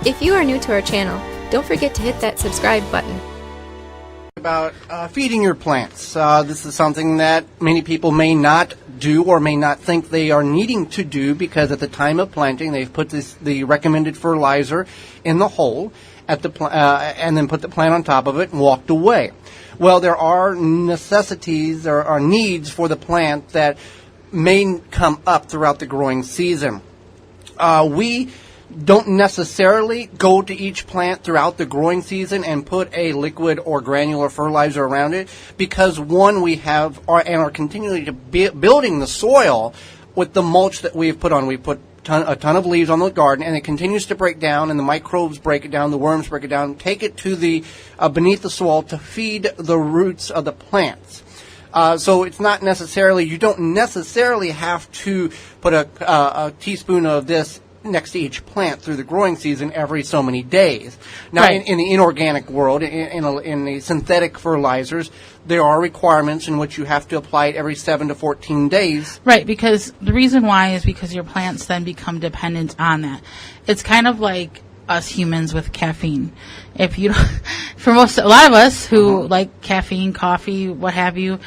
If you are new to our channel, don't forget to hit that subscribe button. About feeding your plants. This is something that many people may not do or may not think they are needing to do because at the time of planting they've put the recommended fertilizer in the hole at the and then put the plant on top of it and walked away. Well, there are necessities or needs for the plant that may come up throughout the growing season. We don't necessarily go to each plant throughout the growing season and put a liquid or granular fertilizer around it because, one, we have and are continually building the soil with the mulch that we've put on. We put a ton of leaves on the garden, and it continues to break down, and the microbes break it down, the worms break it down, take it to the beneath the soil to feed the roots of the plants. So it's not necessarily, you don't necessarily have to put a teaspoon of this next to each plant through the growing season every so many days. Now, right. in the inorganic world, in the synthetic fertilizers, there are requirements in which you have to apply it every 7 to 14 days. Right, because the reason why is because your plants then become dependent on that. It's kind of like us humans with caffeine. If you don't, a lot of us who like caffeine, coffee, what have you,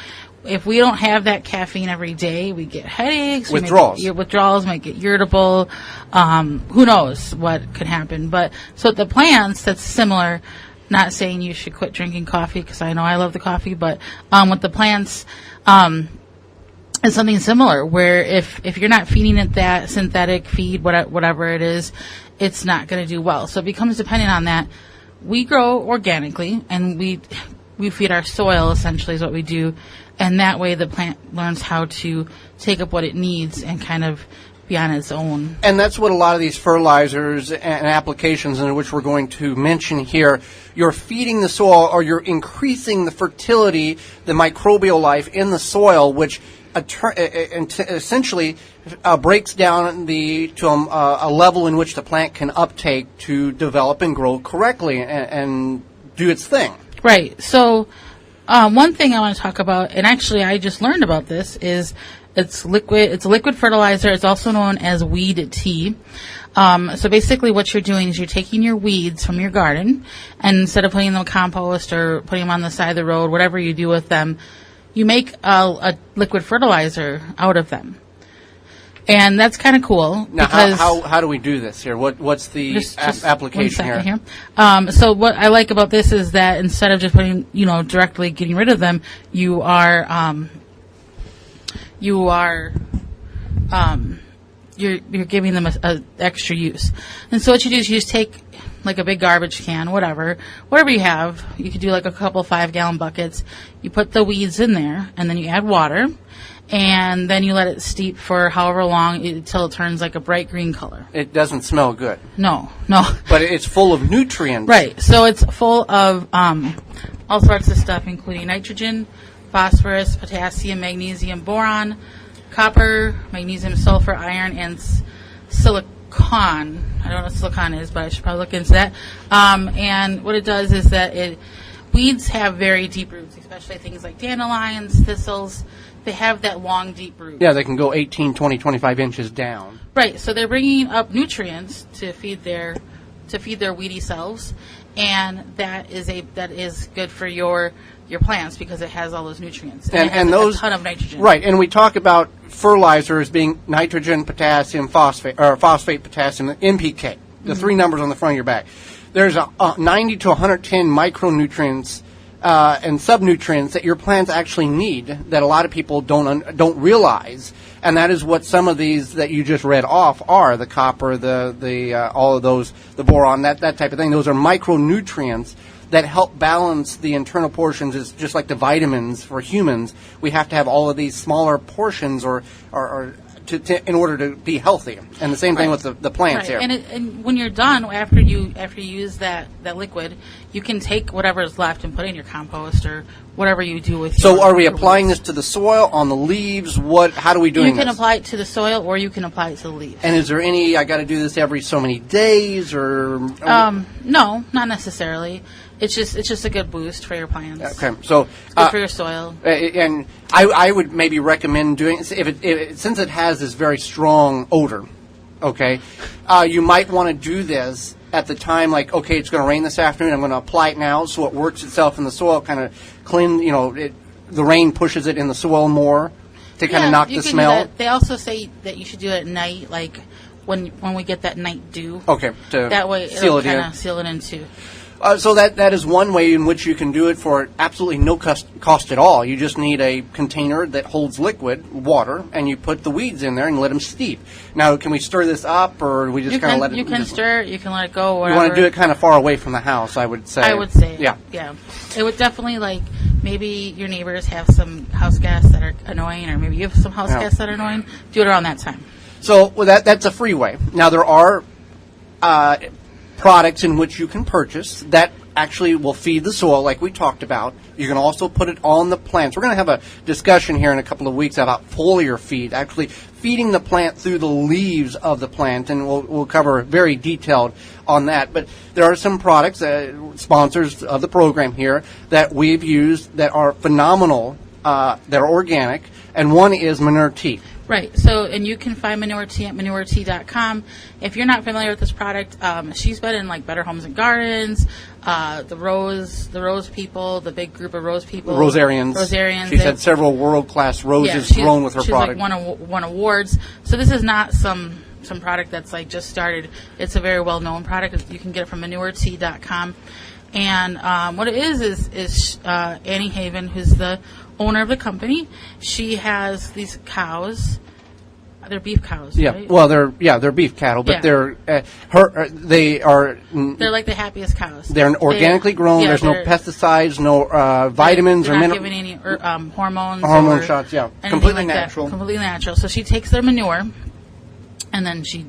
if we don't have that caffeine every day, we get headaches. Withdrawals might get irritable. Who knows what could happen. But so the plants, that's similar. Not saying you should quit drinking coffee because I know I love the coffee, but with the plants, it's something similar where if you're not feeding it that synthetic feed, whatever it is, it's not going to do well. So it becomes dependent on that. We grow organically, and we feed our soil, essentially, is what we do. And that way the plant learns how to take up what it needs and kind of be on its own. And that's what a lot of these fertilizers and applications in which we're going to mention here, you're feeding the soil or you're increasing the fertility, the microbial life in the soil, which essentially breaks down to a level in which the plant can uptake to develop and grow correctly and do its thing. Right. So one thing I want to talk about, and actually I just learned about this, is it's liquid. It's a liquid fertilizer. It's also known as weed tea. So basically what you're doing is you're taking your weeds from your garden, and instead of putting them in compost or putting them on the side of the road, whatever you do with them, you make a liquid fertilizer out of them. And that's kind of cool. Now, how do we do this here? What's the application here? So what I like about this is that instead of just putting, directly getting rid of them, you're giving them a extra use. And so what you do is you just take like a big garbage can, whatever you have. You could do like a couple 5-gallon buckets. You put the weeds in there, and then you add water. And then you let it steep for however long until it turns like a bright green color. It doesn't smell good. No. But it's full of nutrients. Right. So it's full of all sorts of stuff, including nitrogen, phosphorus, potassium, magnesium, boron, copper, magnesium, sulfur, iron, and silicon. I don't know what silicon is, but I should probably look into that. And what it does is that weeds have very deep roots, especially things like dandelions, thistles. They have that long, deep root. Yeah, they can go 18, 20, 25 inches down. Right, so they're bringing up nutrients to feed their weedy selves, and that is good for your plants because it has all those nutrients. And it has a ton of nitrogen. Right, and we talk about fertilizers being nitrogen, potassium, phosphate, potassium, NPK, the three numbers on the front of your bag. There's 90 to 110 micronutrients and subnutrients that your plants actually need that a lot of people don't realize, and that is what some of these that you just read off are: the copper, the all of those, the boron, that type of thing. Those are micronutrients that help balance the internal portions. It's just like the vitamins for humans. We have to have all of these smaller portions or in order to be healthy. And the same thing with the plants here. And when you're done, after you use that liquid, you can take whatever is left and put it in your compost or whatever you do with. So are we applying this to the soil, on the leaves? How do we do this? You can apply it to the soil, or you can apply it to the leaves. And is there I got to do this every so many days, or? No, not necessarily. It's just a good boost for your plants. Okay, so it's good for your soil. And I would maybe recommend doing since it has this very strong odor. Okay, you might want to do this at the time, like, okay, it's going to rain this afternoon, I'm going to apply it now, so it works itself in the soil, kind of clean, the rain pushes it in the soil more to kind of knock the smell. They also say that you should do it at night, like when we get that night dew. Okay, that way it'll kind of seal it in too. So that is one way in which you can do it for absolutely no cost at all. You just need a container that holds liquid water, and you put the weeds in there and let them steep. Now, can we stir this up, or we just kind of let it? You can stir it. You can let it go. Whatever. You want to do it kind of far away from the house, I would say. Yeah. It would definitely, like, maybe your neighbors have some house guests that are annoying, or maybe you have some house guests that are annoying. Do it around that time. So that's a free way. Now, there are products in which you can purchase that actually will feed the soil, like we talked about. You can also put it on the plants. We're going to have a discussion here in a couple of weeks about foliar feed, actually feeding the plant through the leaves of the plant, and we'll cover very detailed on that. But there are some products, sponsors of the program here, that we've used that are phenomenal, that are organic, and one is Manure Tea. Right. So, and you can find Manure Tea at manuretea.com. If you're not familiar with this product, she's been in like Better Homes and Gardens, the Rose people, the big group of Rose people. Rosarians. She's had several world-class roses grown with her product. She's like won awards. So this is not some product that's like just started. It's a very well-known product. You can get it from manuretea.com. And what it is Annie Haven, who's the owner of the company. She has these cows. They're beef cows, right? Well, they're beef cattle, but they're like the happiest cows. They're organically grown. There's no pesticides, no vitamins they're or not giving any hormones. Hormone shots, completely like natural. Completely natural. So she takes their manure, and then she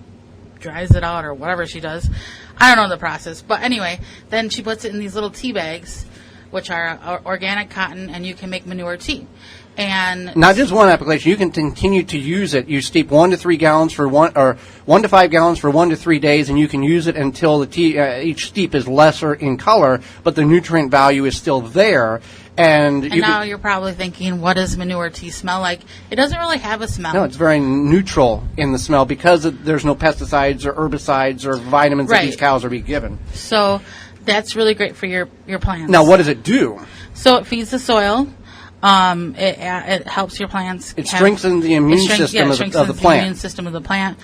dries it out or whatever she does. I don't know the process, but anyway, then she puts it in these little tea bags, which are organic cotton, and you can make manure tea. And not just one application, you can continue to use it. You steep 1 to 3 gallons for 1 to 5 gallons for 1 to 3 days, and you can use it until the tea, each steep is lesser in color, but the nutrient value is still there. And now you're probably thinking, what does manure tea smell like? It doesn't really have a smell. No, it's very neutral in the smell because there's no pesticides or herbicides or vitamins that these cows are being given. So that's really great for your plants. Now, what does it do? So it feeds the soil. It helps your plants. It strengthens the immune system of the plant. The immune system of the plant.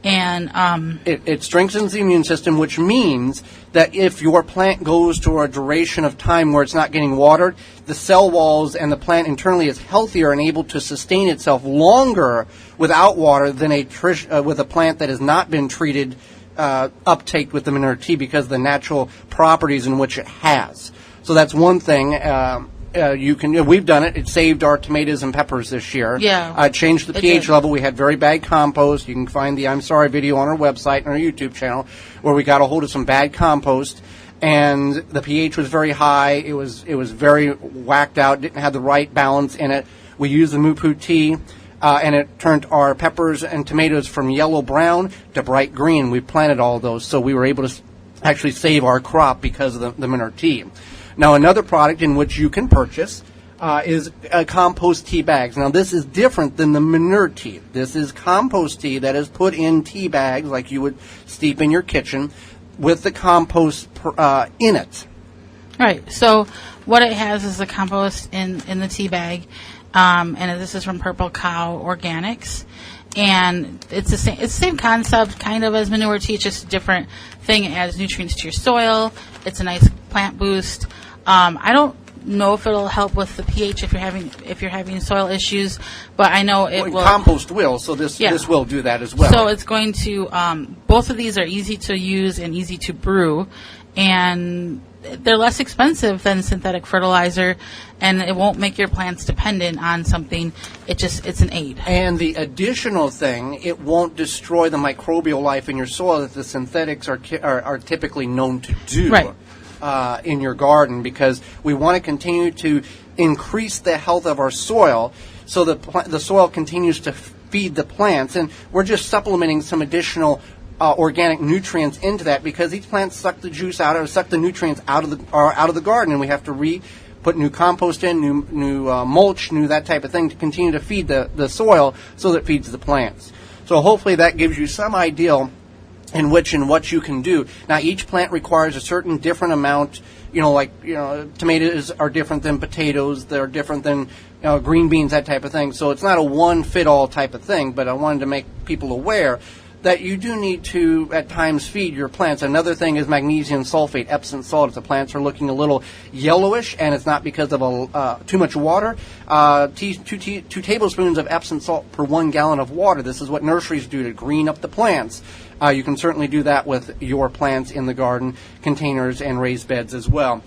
And it strengthens the immune system, which means that if your plant goes to a duration of time where it's not getting watered, the cell walls and the plant internally is healthier and able to sustain itself longer without water than with a plant that has not been treated, uptake with the Manure Tea because of the natural properties in which it has. So that's one thing. We've done it. It saved our tomatoes and peppers this year. Changed the pH level. We had very bad compost. You can find the I'm Sorry video on our website and our YouTube channel where we got a hold of some bad compost, and the pH was very high. It was very whacked out. Didn't have the right balance in it. We used the Moo tea, and it turned our peppers and tomatoes from yellow-brown to bright green. We planted all of those, so we were able to actually save our crop because of the Manure Tea. Now, another product in which you can purchase is compost tea bags. Now, this is different than the Manure Tea. This is compost tea that is put in tea bags like you would steep in your kitchen with the compost in it. Right. So what it has is the compost in the tea bag, and this is from Purple Cow Organics. And it's the same concept kind of as manure tea, it's just a different thing. It adds nutrients to your soil. It's a nice plant boost. I don't know if it'll help with the pH if you're having soil issues, but I know it will. Compost will, so this will do that as well. So it's going to. Both of these are easy to use and easy to brew, and they're less expensive than synthetic fertilizer, and it won't make your plants dependent on something. It's an aid. And the additional thing, it won't destroy the microbial life in your soil that the synthetics are typically known to do. Right. In your garden, because we want to continue to increase the health of our soil so the soil continues to feed the plants, and we're just supplementing some additional organic nutrients into that because these plants suck the juice out or suck the nutrients out of the garden, and we have to put new compost in, new mulch, that type of thing to continue to feed the soil so that it feeds the plants. So hopefully that gives you some idea in which and what you can do. Now, each plant requires a certain different amount. Tomatoes are different than potatoes. They're different than green beans, that type of thing. So it's not a one-fit-all type of thing, but I wanted to make people aware that you do need to, at times, feed your plants. Another thing is magnesium sulfate, Epsom salt. If the plants are looking a little yellowish, and it's not because of too much water, 2 tablespoons of Epsom salt per 1 gallon of water. This is what nurseries do to green up the plants. You can certainly do that with your plants in the garden, containers, and raised beds as well.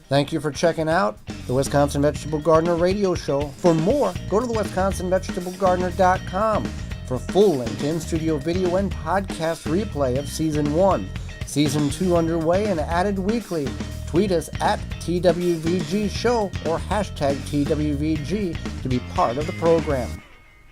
Thank you for checking out the Wisconsin Vegetable Gardener Radio Show. For more, go to the WisconsinVegetableGardener.com for full-length in-studio video and podcast replay of Season 1. Season 2 underway and added weekly. Tweet us at TWVG Show or hashtag TWVG to be part of the program.